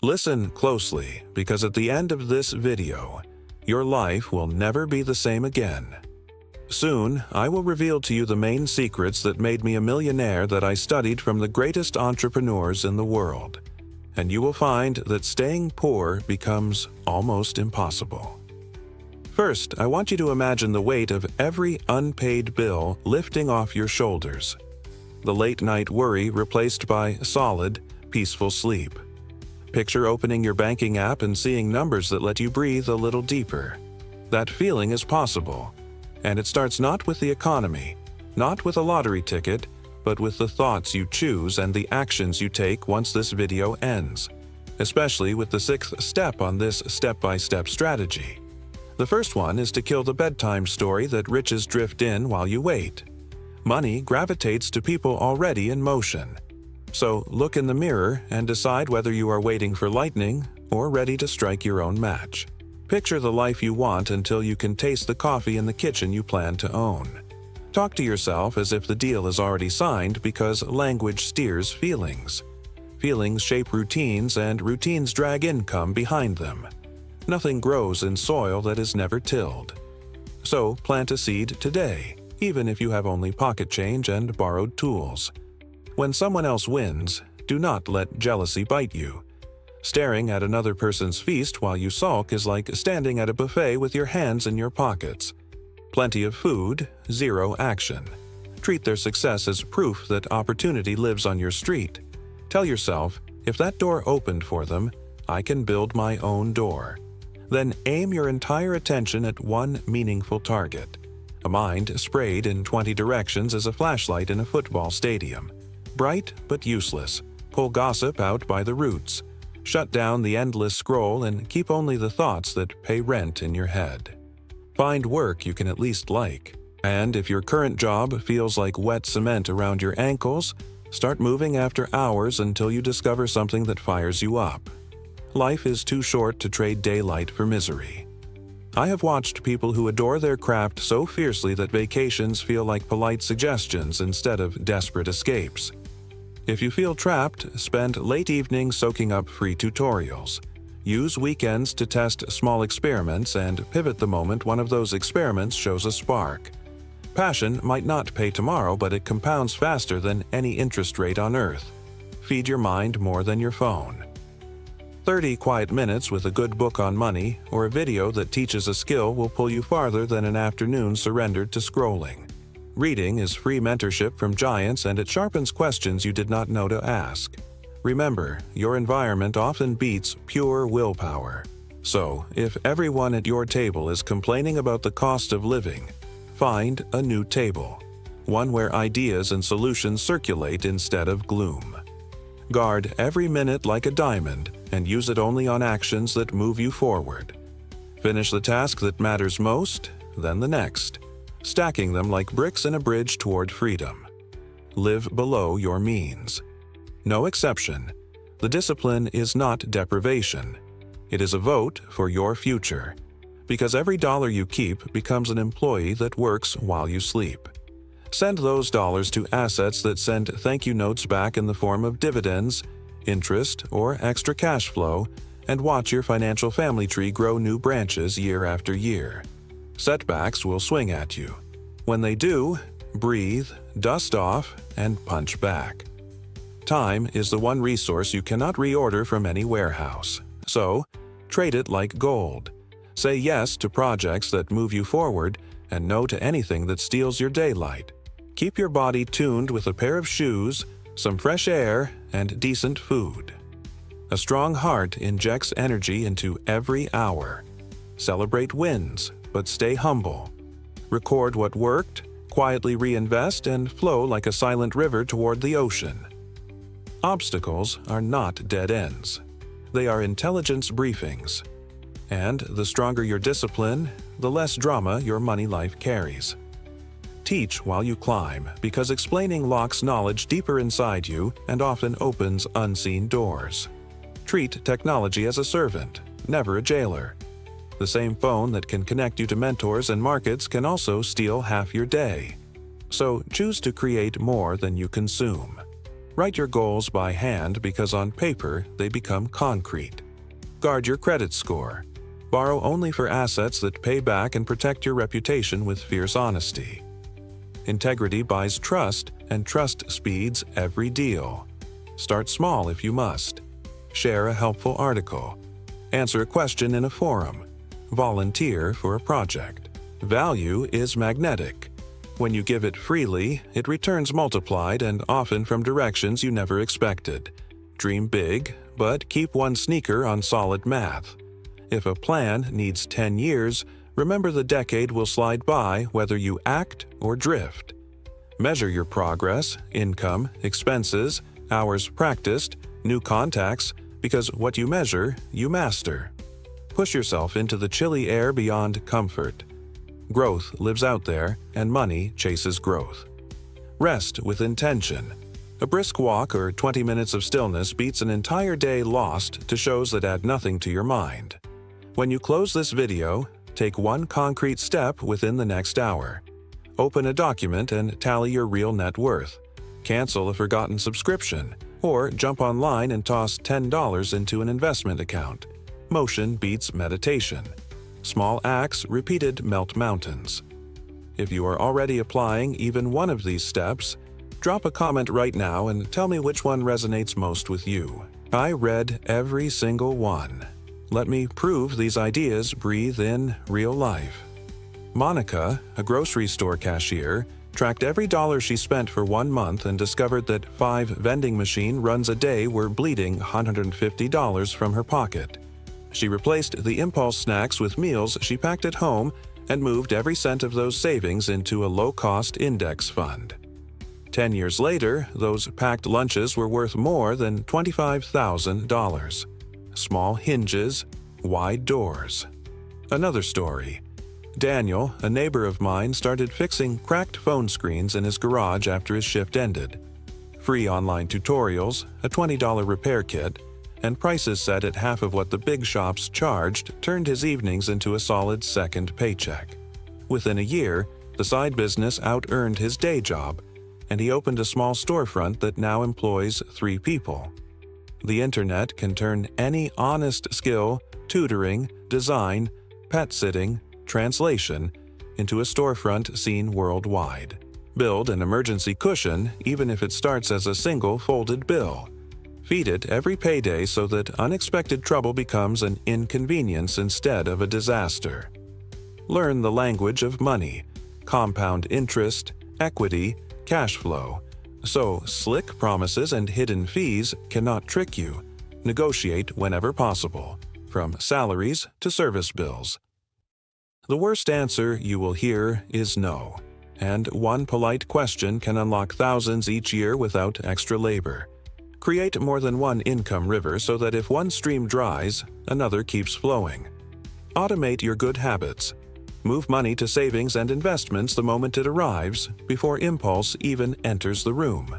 Listen closely, because at the end of this video, your life will never be the same again. Soon, I will reveal to you the main secrets that made me a millionaire that I studied from the greatest entrepreneurs in the world. And you will find that staying poor becomes almost impossible. First, I want you to imagine the weight of every unpaid bill lifting off your shoulders. The late-night worry replaced by solid, peaceful sleep. Picture opening your banking app and seeing numbers that let you breathe a little deeper. That feeling is possible. And it starts not with the economy, not with a lottery ticket, but with the thoughts you choose and the actions you take once this video ends, especially with the 6th step on this step-by-step strategy. The first one is to kill the bedtime story that riches drift in while you wait. Money gravitates to people already in motion. So look in the mirror and decide whether you are waiting for lightning or ready to strike your own match. Picture the life you want until you can taste the coffee in the kitchen you plan to own. Talk to yourself as if the deal is already signed, because language steers feelings. Feelings shape routines, and routines drag income behind them. Nothing grows in soil that is never tilled. So plant a seed today, even if you have only pocket change and borrowed tools. When someone else wins, do not let jealousy bite you. Staring at another person's feast while you sulk is like standing at a buffet with your hands in your pockets. Plenty of food, zero action. Treat their success as proof that opportunity lives on your street. Tell yourself, if that door opened for them, I can build my own door. Then aim your entire attention at one meaningful target. A mind sprayed in 20 directions is a flashlight in a football stadium. Bright but useless. Pull gossip out by the roots. Shut down the endless scroll and keep only the thoughts that pay rent in your head. Find work you can at least like. And if your current job feels like wet cement around your ankles, start moving after hours until you discover something that fires you up. Life is too short to trade daylight for misery. I have watched people who adore their craft so fiercely that vacations feel like polite suggestions instead of desperate escapes. If you feel trapped, spend late evenings soaking up free tutorials. Use weekends to test small experiments and pivot the moment one of those experiments shows a spark. Passion might not pay tomorrow, but it compounds faster than any interest rate on earth. Feed your mind more than your phone. 30 quiet minutes with a good book on money or a video that teaches a skill will pull you farther than an afternoon surrendered to scrolling. Reading is free mentorship from giants, and it sharpens questions you did not know to ask. Remember, your environment often beats pure willpower. So, if everyone at your table is complaining about the cost of living, find a new table. One where ideas and solutions circulate instead of gloom. Guard every minute like a diamond and use it only on actions that move you forward. Finish the task that matters most, then the next, stacking them like bricks in a bridge toward freedom. Live below your means. No exception. The discipline is not deprivation. It is a vote for your future. Because every dollar you keep becomes an employee that works while you sleep. Send those dollars to assets that send thank you notes back in the form of dividends, interest, or extra cash flow, and watch your financial family tree grow new branches year after year. Setbacks will swing at you. When they do, breathe, dust off, and punch back. Time is the one resource you cannot reorder from any warehouse. So, trade it like gold. Say yes to projects that move you forward and no to anything that steals your daylight. Keep your body tuned with a pair of shoes, some fresh air, and decent food. A strong heart injects energy into every hour. Celebrate wins, but stay humble. Record what worked, quietly reinvest, and flow like a silent river toward the ocean. Obstacles are not dead ends. They are intelligence briefings. And the stronger your discipline, the less drama your money life carries. Teach while you climb, because explaining locks knowledge deeper inside you and often opens unseen doors. Treat technology as a servant, never a jailer. The same phone that can connect you to mentors and markets can also steal half your day. So choose to create more than you consume. Write your goals by hand because on paper they become concrete. Guard your credit score. Borrow only for assets that pay back and protect your reputation with fierce honesty. Integrity buys trust, and trust speeds every deal. Start small if you must. Share a helpful article. Answer a question in a forum. Volunteer for a project. Value is magnetic. When you give it freely, it returns multiplied and often from directions you never expected. Dream big, but keep one sneaker on solid math. If a plan needs 10 years, remember the decade will slide by whether you act or drift. Measure your progress, income, expenses, hours practiced, new contacts, because what you measure, you master. Push yourself into the chilly air beyond comfort. Growth lives out there, and money chases growth. Rest with intention. A brisk walk or 20 minutes of stillness beats an entire day lost to shows that add nothing to your mind. When you close this video, take one concrete step within the next hour. Open a document and tally your real net worth. Cancel a forgotten subscription, or jump online and toss $10 into an investment account. Motion beats meditation. Small acts repeated melt mountains. If you are already applying even one of these steps, drop a comment right now and tell me which one resonates most with you. I read every single one. Let me prove these ideas breathe in real life. Monica, a grocery store cashier, tracked every dollar she spent for 1 month and discovered that 5 vending machine runs a day were bleeding $150 from her pocket. She replaced the impulse snacks with meals she packed at home and moved every cent of those savings into a low-cost index fund. 10 years later, those packed lunches were worth more than $25,000. Small hinges, wide doors. Another story. Daniel, a neighbor of mine, started fixing cracked phone screens in his garage after his shift ended. Free online tutorials, a $20 repair kit, and prices set at half of what the big shops charged turned his evenings into a solid second paycheck. Within a year, the side business out-earned his day job, and he opened a small storefront that now employs 3 people. The internet can turn any honest skill, tutoring, design, pet sitting, translation, into a storefront seen worldwide. Build an emergency cushion even if it starts as a single folded bill. Feed it every payday so that unexpected trouble becomes an inconvenience instead of a disaster. Learn the language of money, compound interest, equity, cash flow. So slick promises and hidden fees cannot trick you. Negotiate whenever possible, from salaries to service bills. The worst answer you will hear is no, and one polite question can unlock thousands each year without extra labor. Create more than one income river so that if one stream dries, another keeps flowing. Automate your good habits. Move money to savings and investments the moment it arrives, before impulse even enters the room.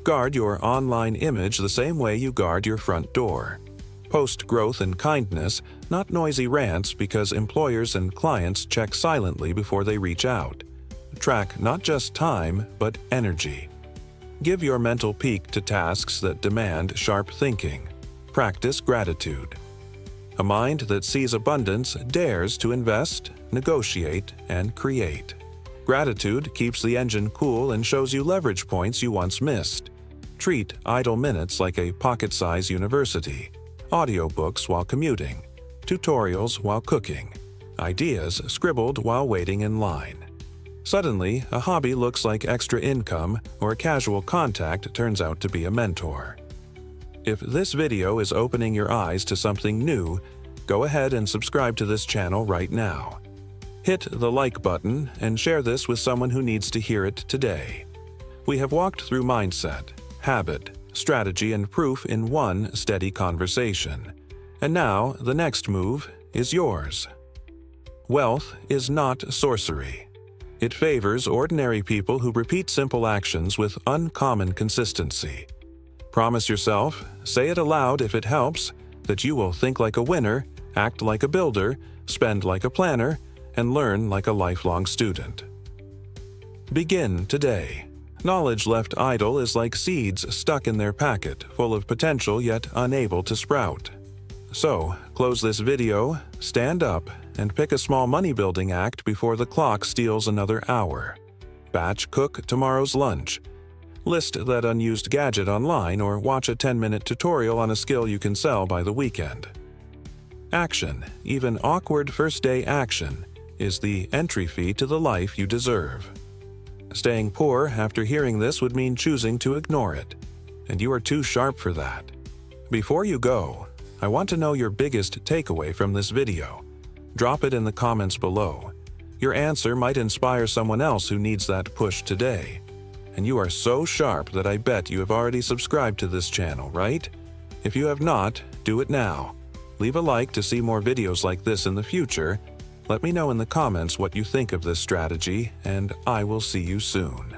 Guard your online image the same way you guard your front door. Post growth and kindness, not noisy rants, because employers and clients check silently before they reach out. Track not just time, but energy. Give your mental peak to tasks that demand sharp thinking. Practice gratitude. A mind that sees abundance dares to invest, negotiate, and create. Gratitude keeps the engine cool and shows you leverage points you once missed. Treat idle minutes like a pocket-size university. Audiobooks while commuting. Tutorials while cooking. Ideas scribbled while waiting in line. Suddenly, a hobby looks like extra income, or a casual contact turns out to be a mentor. If this video is opening your eyes to something new, go ahead and subscribe to this channel right now. Hit the like button and share this with someone who needs to hear it today. We have walked through mindset, habit, strategy, and proof in one steady conversation. And now, the next move is yours. Wealth is not sorcery. It favors ordinary people who repeat simple actions with uncommon consistency. Promise yourself, say it aloud if it helps, that you will think like a winner, act like a builder, spend like a planner, and learn like a lifelong student. Begin today. Knowledge left idle is like seeds stuck in their packet, full of potential yet unable to sprout. So, close this video, stand up, and pick a small money-building act before the clock steals another hour. Batch cook tomorrow's lunch. List that unused gadget online or watch a 10-minute tutorial on a skill you can sell by the weekend. Action, even awkward first-day action, is the entry fee to the life you deserve. Staying poor after hearing this would mean choosing to ignore it, and you are too sharp for that. Before you go, I want to know your biggest takeaway from this video. Drop it in the comments below. Your answer might inspire someone else who needs that push today. And you are so sharp that I bet you have already subscribed to this channel, right? If you have not, do it now. Leave a like to see more videos like this in the future. Let me know in the comments what you think of this strategy, and I will see you soon.